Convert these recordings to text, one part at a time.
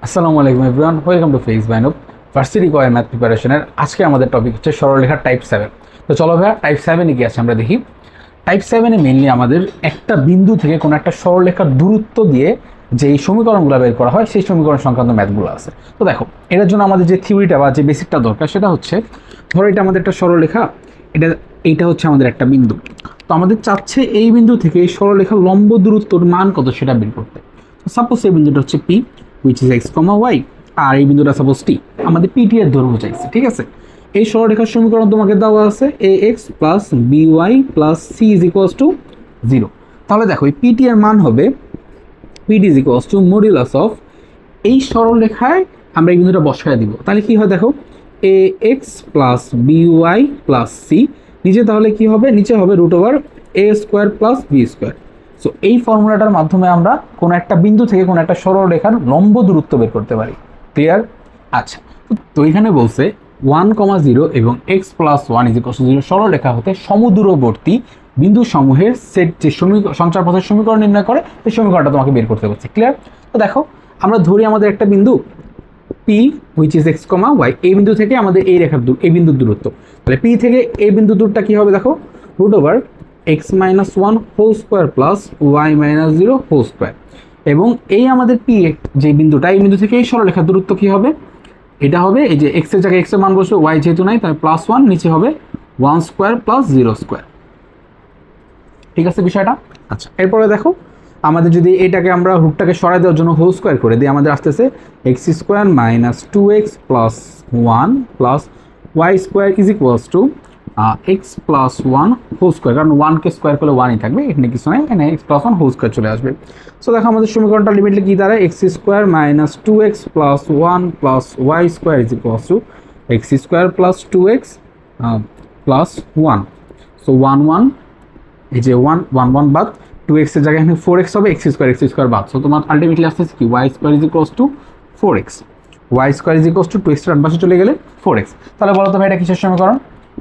আসসালামু আলাইকুম everyone, welcome to ফেস বাইনব ভার্সিটি কয়ের ম্যাথ প্রিপারেশনের। আজকে আমাদের টপিক হচ্ছে সরলরেখার টাইপ 7। তো চলো ভাইয়া, টাইপ 7-এ কি আছে আমরা দেখি। টাইপ 7-এ মেইনলি আমাদের একটা বিন্দু থেকে কোনো একটা সরলরেখার দূরত্ব দিয়ে যেই সমীকরণগুলো বের করা হয় সেই সমীকরণ সংক্রান্ত ম্যাথগুলো আছে। তো দেখো, এটার জন্য আমাদের যে থিওরিটা বা যে বেসিকটা দরকার সেটা হচ্ছে, ধরো এটা আমাদের একটা সরলরেখা, এইটা হচ্ছে আমাদের একটা বিন্দু। তো আমাদের চাচ্ছে এই বিন্দু থেকে এই সরলরেখার লম্ব দূরত্বর মান কত সেটা বের করতে। সাপোজ এই বিন্দুটা হচ্ছে P, which is x, y, আর এই বিন্দুটা সাপোজ টি, আমাদের পিটি এর দৈর্ঘ্য চাইছে, ঠিক আছে। এই সরলরেখার সমীকরণ তোমাকে দেওয়া আছে ax plus by plus c is equals to 0। তাহলে দেখো এই পিটি এর মান হবে PT is equals to modulus of এই সরলরেখায় আমরা এই বিন্দুটা বসায় দিব। তাহলে কি হয় দেখো, ax plus by plus c, নিচে তাহলে কি হবে, নিচে হবে root over a square plus B square. So এই ফর্মুলাটার মাধ্যমে আমরা কোনো একটা বিন্দু থেকে কোনো একটা সরলরেখার লম্ব দূরত্ব বের করতে পারি। ক্লিয়ার? আচ্ছা, তো এখানে বলছে 1,0 এবং x plus 1 is equal to 0 সরলরেখা হতে সমদূরবর্তী বিন্দু সমূহের সেট যে সঞ্চার পথের সমীকরণ নির্ণয় করে সেই সমীকরণটা তোমাকে বের করতে বলছে। ক্লিয়ার? তো দেখো, আমরা ধরি আমাদের একটা বিন্দু P which is x, y, এই বিন্দু থেকে আমাদের এই রেখার এই বিন্দুর দূরত্ব। তাহলে P থেকে এই বিন্দুর দূরত্বটা কি হবে দেখো, root over x minus 1 whole square plus y minus 0 whole square. এবং এই আমাদের P যে বিন্দুটা, এই বিন্দু থেকে এই সরলরেখার দূরত্ব কি হবে, এটা হবে এই যে x এর জায়গায় x এর মান বসবে, y যেহেতু নাই তাই প্লাস 1, নিচে হবে 1 স্কোয়ার প্লাস 0 স্কোয়ার। ঠিক আছে বিষয়টা? আচ্ছা, এরপরে দেখো, আমাদের যদি এটাকে আমরা রুটটাকে সরাই দেওয়ার জন্য হোল স্কোয়ার করে দিই, আমাদের আসতেছে X square minus 2x plus 1 plus Y square is equals to X plus 1 whole square, কারণ 1কে স্কোয়ার করলে 1ই থাকবে, এখানে কিছু নাই, এখানে এক্স প্লাস 1 হোল স্কোয়ার চলে আসবে। সো দেখো আমাদের সমীকরণটা লিমিটলি কী দাঁড়ায়, X square minus 2x plus 1 plus Y square is equals to X square plus 2x plus 1। So 1 এই যে 1 বাদ, 2x এর জায়গায় এখানে 4x হবে, x স্কোয়ার বাদ। সো তোমার আলটিমেটলি আসতেছে কি, y square is equals two 4x, y square is equals two 2x এর পাশে চলে গেলে 4x। তাহলে বলো তো ভাই, এটা কিসের সমীকরণ?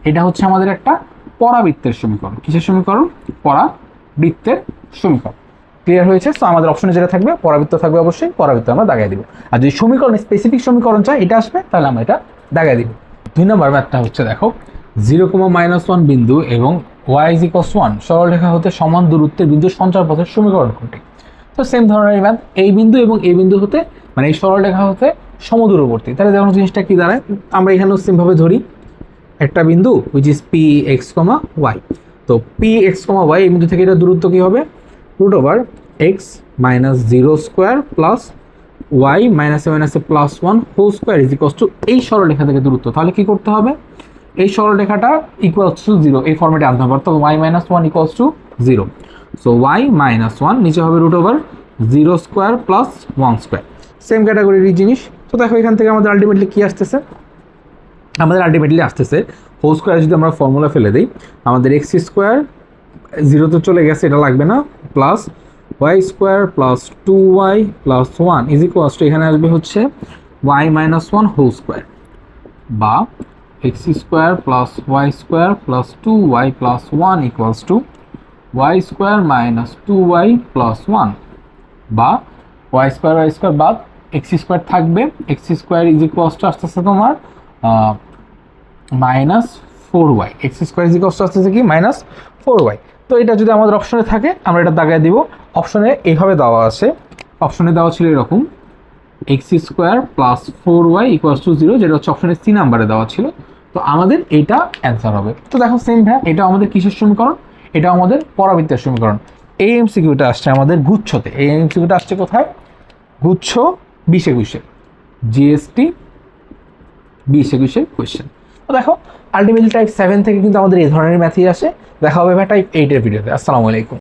এটা হচ্ছে আমাদের একটা পরাবৃত্তের সমীকরণ। কিসের সমীকরণ? পরাবৃত্তের সমীকরণ। ক্লিয়ার হয়েছে? সো আমাদের অপশনে যেটা থাকবে পরাবৃত্ত থাকবে, অবশ্যই পরাবৃত্ত আমরা দাগাই দিব। আর যদি সমীকরণ স্পেসিফিক সমীকরণ চাই এটা আসবে, তাহলে আমরা এটা দাগাই দিব। 2 নম্বর ম্যাথটা হচ্ছে দেখো, 0,-1 বিন্দু এবং y is equals to 1 সরলরেখা হতে সমান দূরত্বের বিন্দু সঞ্চার পথের সমীকরণ কোনটি? তো সেম ধরনের ম্যাথ, এই বিন্দু এবং এই বিন্দু হতে, মানে এই সরলরেখা হতে সমদূরবর্তী। তাহলে দেখুন জিনিসটা কি দাঁড়ায়, আমরা এখানেও সেমভাবে ধরি একটা বিন্দু which is px, y। তো px, y এই বিন্দু থেকে এটা দূরত্ব কি হবে, root over x minus 0 square plus y মাইনাসে plus 1 whole square is equals to এই সরলরেখা থেকে দূরত্ব। তাহলে কি করতে হবে, এই সরলরেখাটা ইকুয়ালস টু 0 এই ফর্মেটে আনতে হবে, অর্থাৎ y minus 1 equals to 0। So y minus 1 নিচে হবে root over 0 square plus 1 square, same ক্যাটাগরির জিনিস। তো দেখো এখান থেকে আমাদের আলটিমেটলি কি আসতেছে, আমাদের আলটিমেটলি আসতেছে হোল স্কোয়ার। যদি আমরা ফর্মুলা ফেলে দিই, আমাদের এক্স স্কোয়ার 0 তো চলে গেছে, এটা লাগবে না, plus Y square plus 2y plus 1 is equals to, এখানে আসবে হচ্ছে y মাইনাস 1 হোল স্কোয়ার, বা x square plus Y square plus 2y plus 1 equals to y square minus 2y plus 1, বা ওয়াই স্কোয়ার বাদ x স্কোয়ার থাকবে, x square is equals to আসতেছে তোমার minus 4y, x square is equals to আসতেছে কি minus 4y। তো এটা যদি আমাদের অপশনে থাকে আমরা এটা দাগায় দিব। অপশনে এইভাবে দেওয়া আছে, অপশনে দেওয়া ছিল এরকম x square plus 4y equals to 0, যেটা হচ্ছে অপশনে সি নাম্বারে দেওয়া ছিল। তো আমাদের এটা অ্যান্সার হবে। তো দেখো সেম ভাই, এটা আমাদের কিসের সমীকরণ, এটা আমাদের পরাবৃত্তের সমীকরণ। এই এমসিকিউটা আসছে আমাদের গুচ্ছতে, এই এমসিকিউটা আসছে কোথায়, গুচ্ছ 20-21-এ, জিএসটি 20-21-এর কোয়েশ্চেন। তো দেখো আলটিমেটলি টাইপ 7 থেকে কিন্তু আমাদের এই ধরনের ম্যাথই আসে। দেখা হবে ভাই টাইপ 8-এর ভিডিওতে। আসসালামু আলাইকুম।